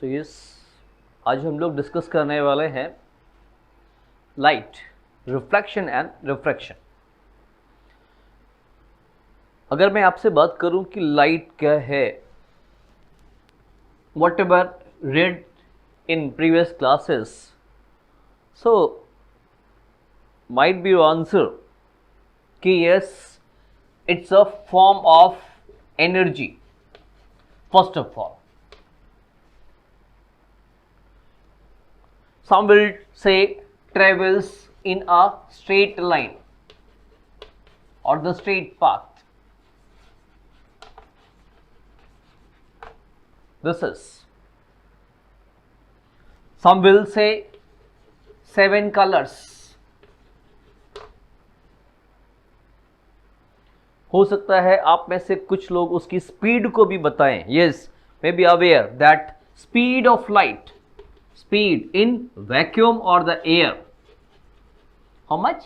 So yes, आज हम लोग डिस्कस करने वाले हैं लाइट, रिफ्लेक्शन एंड रिफ्रैक्शन। अगर मैं आपसे बात करूं कि लाइट क्या है, whatever read in previous classes, so might be your answer कि yes, it's a form of energy. First of all, some will say travels in a straight line or the straight path. This is. Some will say 7 colors. हो सकता है आप में से कुछ लोग उसकी स्पीड को भी बताएं. Yes, may be aware that speed of light, speed in vacuum or the air, how much?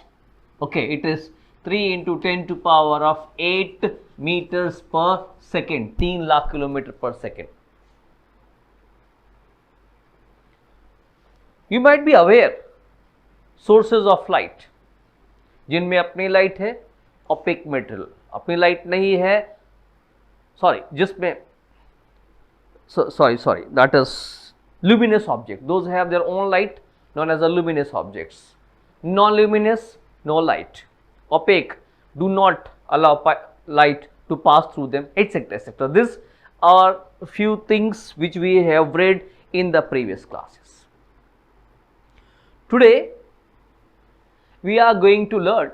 Okay, it is 3 into 10 to power of 8 meters per second, 3 lakh kilometer per second. You might be aware sources of light, जिनमें अपनी light है, opaque material अपनी light नहीं है, जिसमें that is luminous object, those have their own light known as the luminous objects. Non-luminous, no light. Opaque, do not allow light to pass through them, etc, etc. These are few things which we have read in the previous classes. Today we are going to learn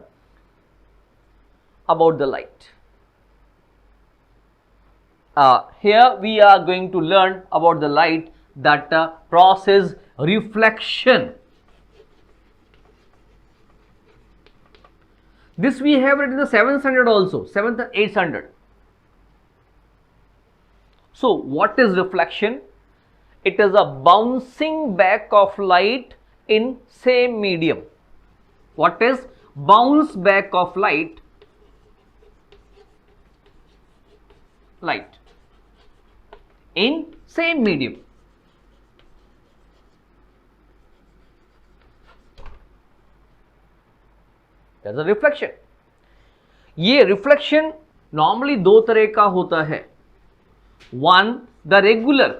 about the light. Here we are going to learn about the light that process reflection. This we have read in the 7th standard also, 7th and 8th standard. So what is reflection? It is a bouncing back of light in same medium. What is bounce back of light? Light in same medium. There's a reflection. ये reflection normally दो तरह का होता है. One, the regular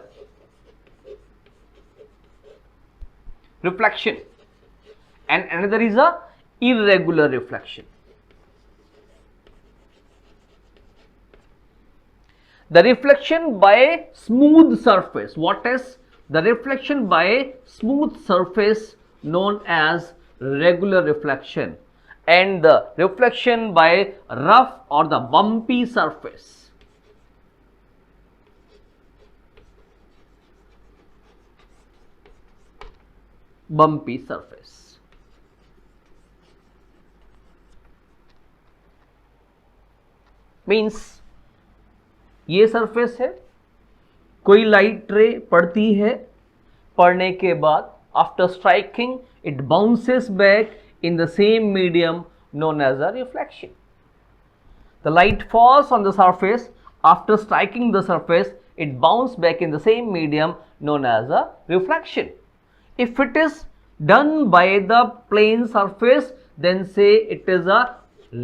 reflection and another is a irregular reflection. The reflection by smooth surface. What is the reflection by smooth surface? Known as regular reflection. And the reflection by rough or the bumpy surface. Bumpy surface. Means ये surface है, कोई light रे पड़ती है, पड़ने के बाद after striking it bounces back in the same medium known as a reflection. The light falls on the surface. After striking the surface, it bounces back in the same medium known as a reflection. If it is done by the plane surface, then say it is a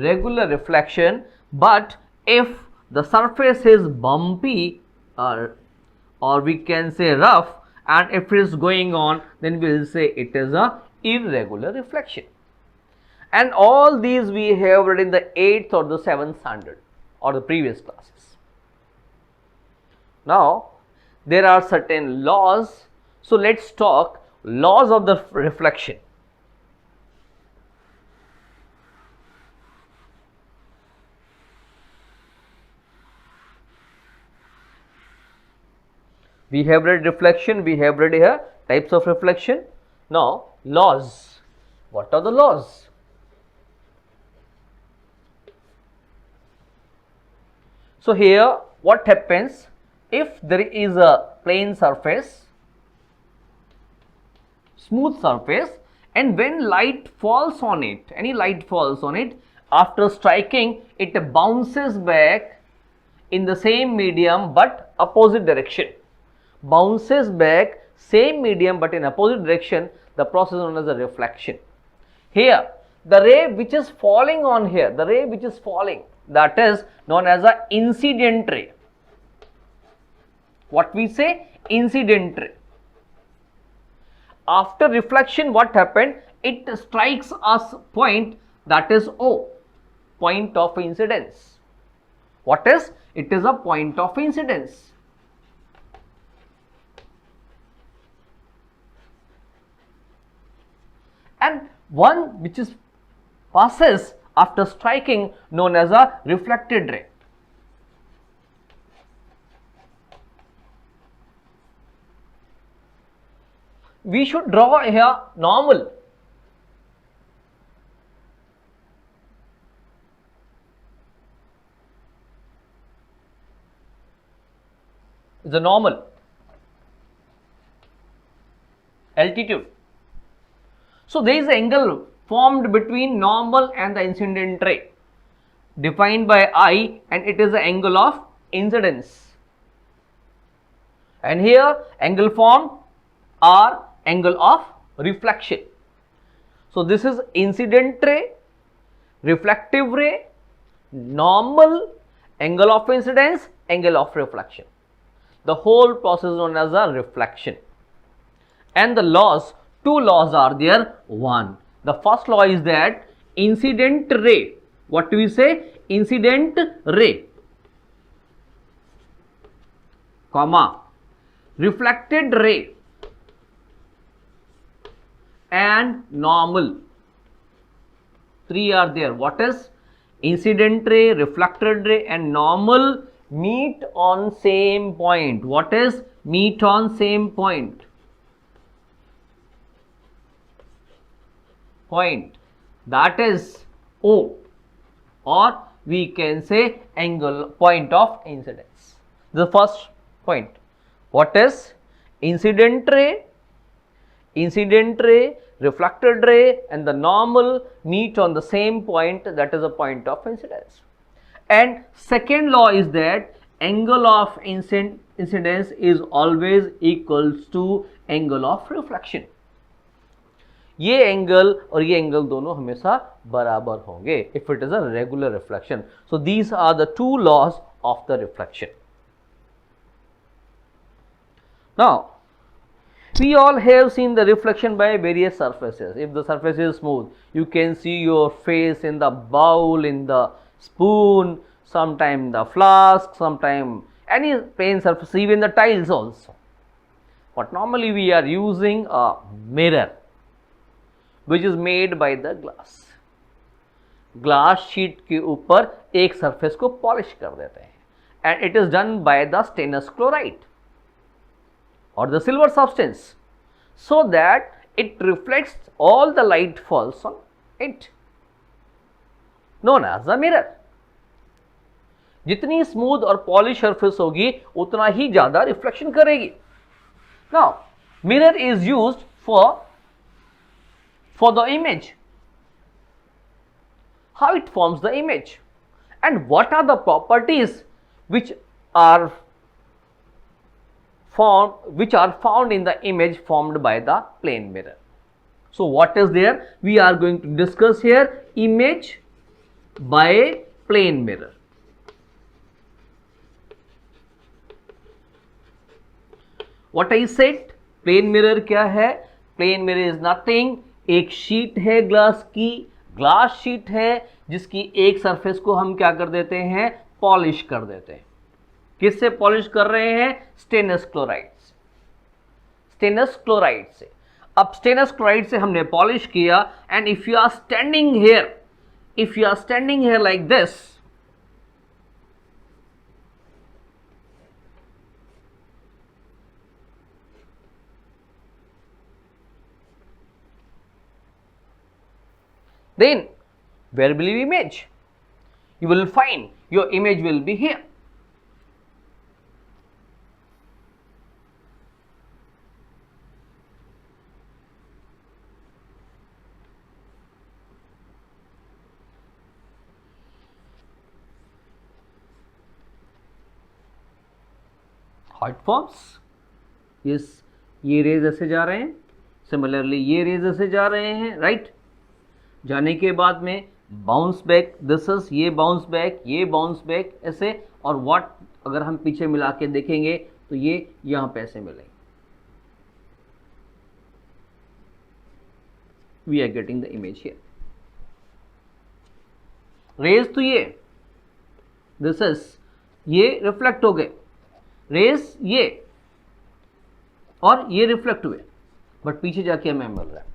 regular reflection. But if the surface is bumpy or we can say rough, and if it is going on, then we will say it is a irregular reflection. And all these we have read in the 8th or the 7th standard or the previous classes. Now there are certain laws, so let's talk laws of the reflection. We have read reflection, we have read here types of reflection. Now laws. What are the laws? So here what happens, if there is a plane surface, smooth surface, and when light falls on it, any light falls on it, after striking it bounces back in the same medium but opposite direction. bounces back same medium but in opposite direction, the process is known as a reflection. Here, the ray which is falling on here, the ray which is falling, that is known as a incident ray. What we say? Incident ray. After reflection, what happened? It strikes us point, that is O, point of incidence. What is? It is a point of incidence. And one which is passes after striking, known as a reflected ray. We should draw here normal. The normal altitude. So there is an angle formed between normal and the incident ray defined by I, and it is the angle of incidence. And here angle formed are angle of reflection. So this is incident ray, reflective ray, normal, angle of incidence, angle of reflection. The whole process is known as a reflection. And the laws, two laws are there. One, the first law is that incident ray, what do we say? Incident ray, comma, reflected ray and normal. Three are there. What is? Incident ray, reflected ray and normal meet on same point. What is? Meet on same point. Point, that is O, or we can say angle, point of incidence. The first point. What is? Incident ray, reflected ray and the normal meet on the same point, that is a point of incidence. And second law is that angle of incidence is always equals to angle of reflection. ये angle और ये angle दोनों हमेशा बराबर होंगे if it is a regular reflection. So these are the two laws of the reflection. Now we all have seen the reflection by various surfaces. If the surface is smooth, you can see your face in the bowl, in the spoon, sometime the flask, sometime any plane surface, even the tiles also. But normally we are using a mirror which is made by the glass. Glass sheet के ऊपर एक surface को polish कर देते हैं and it is done by the stainless chloride or the silver substance so that it reflects all the light falls on it, known as a mirror. जितनी smooth और polish surface होगी उतना ही ज्यादा reflection करेगी. Now mirror is used for the image. How it forms the image and what are the properties which are found in the image formed by the plane mirror. So what is there? We are going to discuss here image by plane mirror. What I said, plane mirror क्या है? Plane mirror is nothing, एक sheet है glass की, glass sheet है जिसकी एक surface को हम क्या कर देते हैं? पॉलिश कर देते हैं. किससे पॉलिश कर रहे हैं? स्टेनलेस क्लोराइड से. स्टेनलेस क्लोराइड से. अब स्टेनलेस क्लोराइड से हमने पॉलिश किया and if you are standing here like this, then where will you image? You will find your image will be here. How it forms? ये raise ऐसे जा रहे हैं, सिमिलरली ये रेज ऐसे जा रहे हैं, राइट। जाने के बाद में बाउंस बैक, दिस इज ये बाउंस बैक, ये बाउंस बैक ऐसे, और व्हाट अगर हम पीछे मिला के देखेंगे तो ये यहां पे ऐसे मिलेंगे। We are getting the image here. Rays तो ये दिस इज, ये रिफ्लेक्ट हो गए, रेज ये और ये रिफ्लेक्ट हुए, बट पीछे जाके हमें मिल रहा है।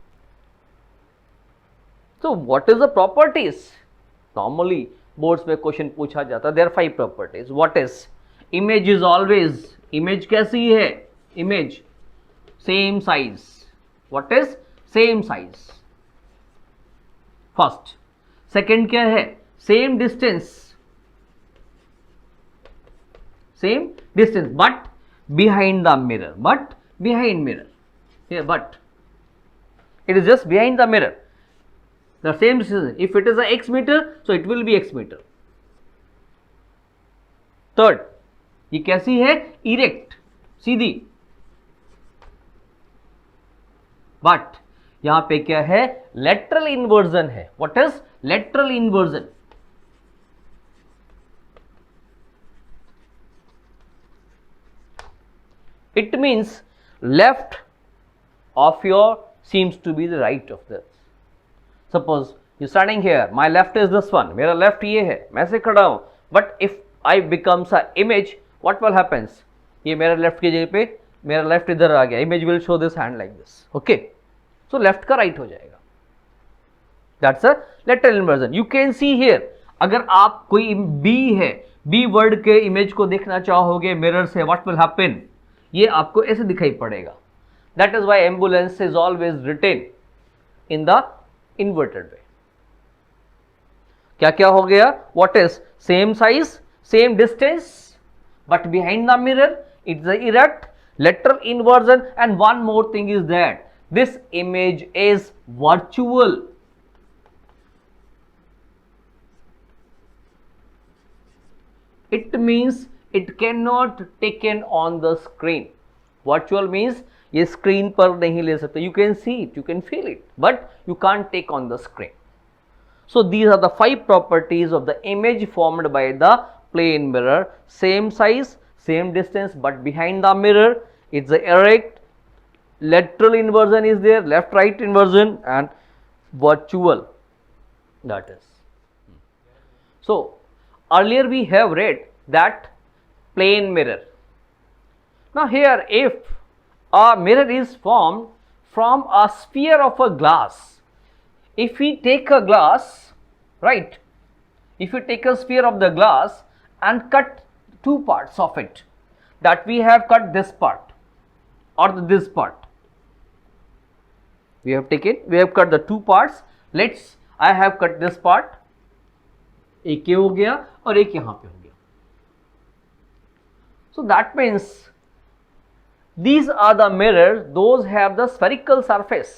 तो what is the properties? Normally boards में क्वेश्चन पूछा जाता है, there are 5 properties. What is? Image is always, image कैसी है? Image same size. What is? Same size, first. Second क्या है? Same distance, same distance but behind the mirror, but behind mirror here, but it is just behind the mirror, the same distance. If it is a x meter, so it will be x meter. Third, ये कैसी है? erect, Sidhi, but यहां पे क्या है? lateral inversion है। what is lateral inversion? It means left of your seems to be the right of this. Suppose you standing here, my left is this one, मेरा left ये है, मैं से खड़ा हूं, but if I becomes a image, what will happens? ये मेरा left की जगह पे मेरा left इधर आ गया, image will show this hand like this, okay? So left का right हो जाएगा, that's a lateral inversion. You can see here, अगर आप कोई B है, B word के image को देखना चाहोगे mirror से, what will happen? ये आपको ऐसे दिखाई पड़ेगा। That is why ambulance is always written in the inverted way. क्या क्या हो गया? What is? Same size, same distance, but behind the mirror it's the erect, lateral inversion, and one more thing is that this image is virtual. It means it cannot taken on the screen. Virtual means ये screen पर नहीं ले सकते. You can see it, you can feel it, but you can't take on the screen. So these are the 5 properties of the image formed by the plane mirror. Same size, same distance, but behind the mirror it's the erect, lateral inversion is there, left right inversion, and virtual, that is. So earlier we have read that plane mirror. Now here, if a mirror is formed from a sphere of a glass, if we take a glass, right, if we take a sphere of the glass and cut 2 parts of it, that we have cut this part or this part, we have cut the 2 parts. I have cut this part, एक ये हो गया और एक यहाँ पे हो गया. So that means these are the mirrors, those have the spherical surface.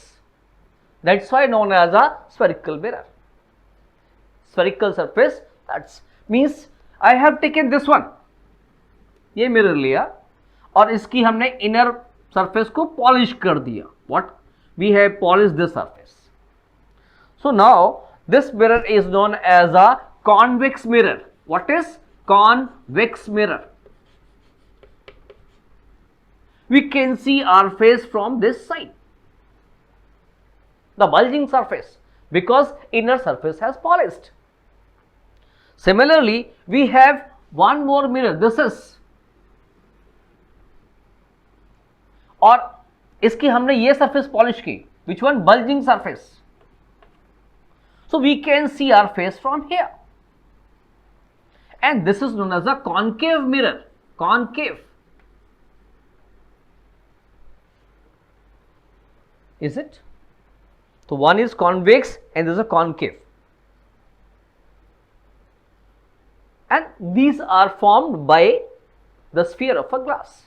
That's why known as a spherical mirror. Spherical surface, that means I have taken this one, ये मिरर लिया और इसकी हमने इनर सरफेस को polish कर दिया. What? We have polished this surface. So now this mirror is known as a convex mirror. What is convex mirror? We can see our face from this side, the bulging surface, because inner surface has polished. Similarly, we have one more mirror. This is, और इसकी हमने ये surface polish की. Which one? Bulging surface. So we can see our face from here. And this is known as a concave mirror. Concave. Is it? So one is convex and this is a concave. And these are formed by the sphere of a glass.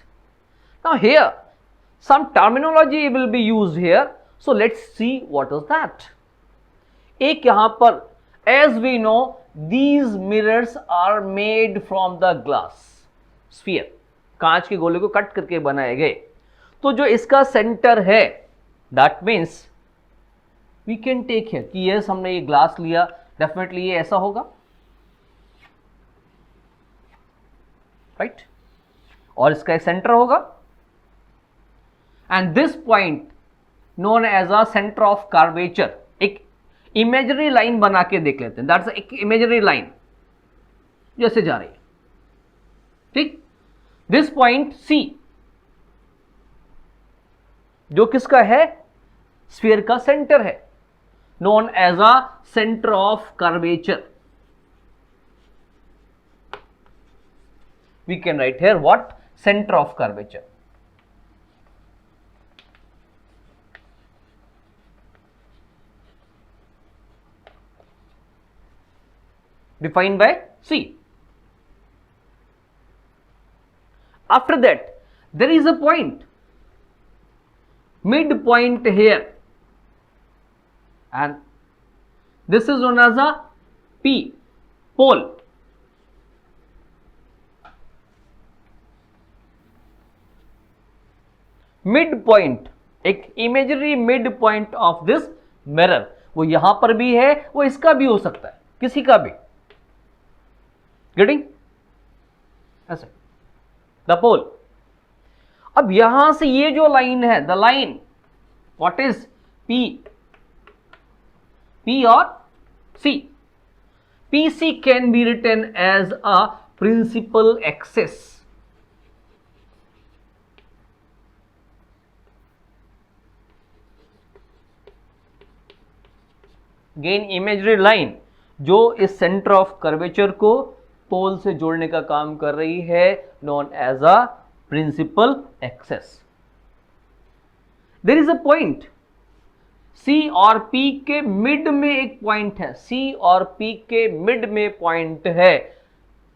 Now here, some terminology will be used here. So let's see what is that. एक यहाँ पर, as we know, these mirrors are made from the glass sphere. कांच के गोले को cut करके बनाए गए. तो जो इसका सेंटर है, that means we can take here कि यस हमने ये ग्लास लिया, डेफिनेटली ये ऐसा होगा, राइट, और इसका एक सेंटर होगा, and this point known as a centre of curvature. एक इमेजरी लाइन बना के देख लेते हैं, दैट्स एक इमेजरी लाइन जैसे जा रही है, ठीक। दिस पॉइंट सी जो किसका है, स्फीयर का सेंटर है, known as a center of curvature. We can write here what? Center of curvature. Defined by C. After that, there is a point, midpoint here, and this is known as a P, pole. Midpoint, एक imaginary midpoint of this mirror, वो यहां पर भी है, वो इसका भी हो सकता है, किसी का भी, getting? ऐसे द पोल। अब यहां से ये जो लाइन है, the line, what is P, P or C? PC can be written as a principal axis. Again imaginary line जो इस सेंटर ऑफ कर्वेचर को पोल से जोड़ने का काम कर रही है, known as a principal axis. There is a point, C और P के मिड में एक पॉइंट है, C और P के मिड में पॉइंट है,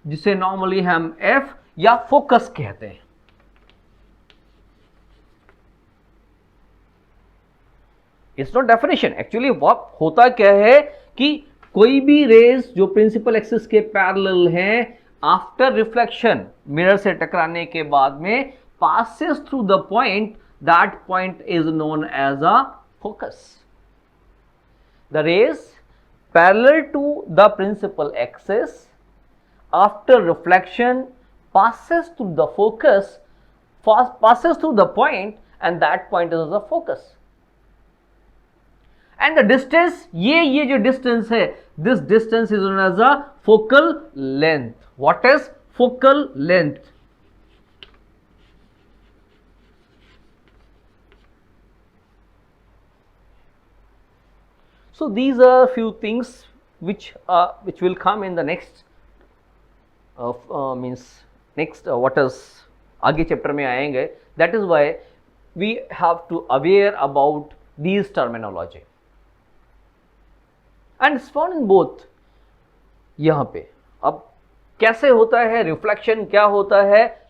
जिसे नॉर्मली हम F या फोकस कहते हैं। It's not definition, actually what होता क्या है कि कोई भी रेज जो प्रिंसिपल एक्सिस के पैरेलल हैं, आफ्टर रिफ्लेक्शन मिरर से टकराने के बाद में passes through the point, that point is known as a focus. The rays parallel to the principal axis after reflection passes through the focus, passes through the point, and that point is the focus. And the distance, ये जो distance है, this distance is known as a focal length. What is focal length? So these are few things which will come in the next what is आगे chapter में आएंगे. That is why we have to aware about these terminology. And it's found in both. यहाँ पे अब कैसे होता है reflection, क्या होता है,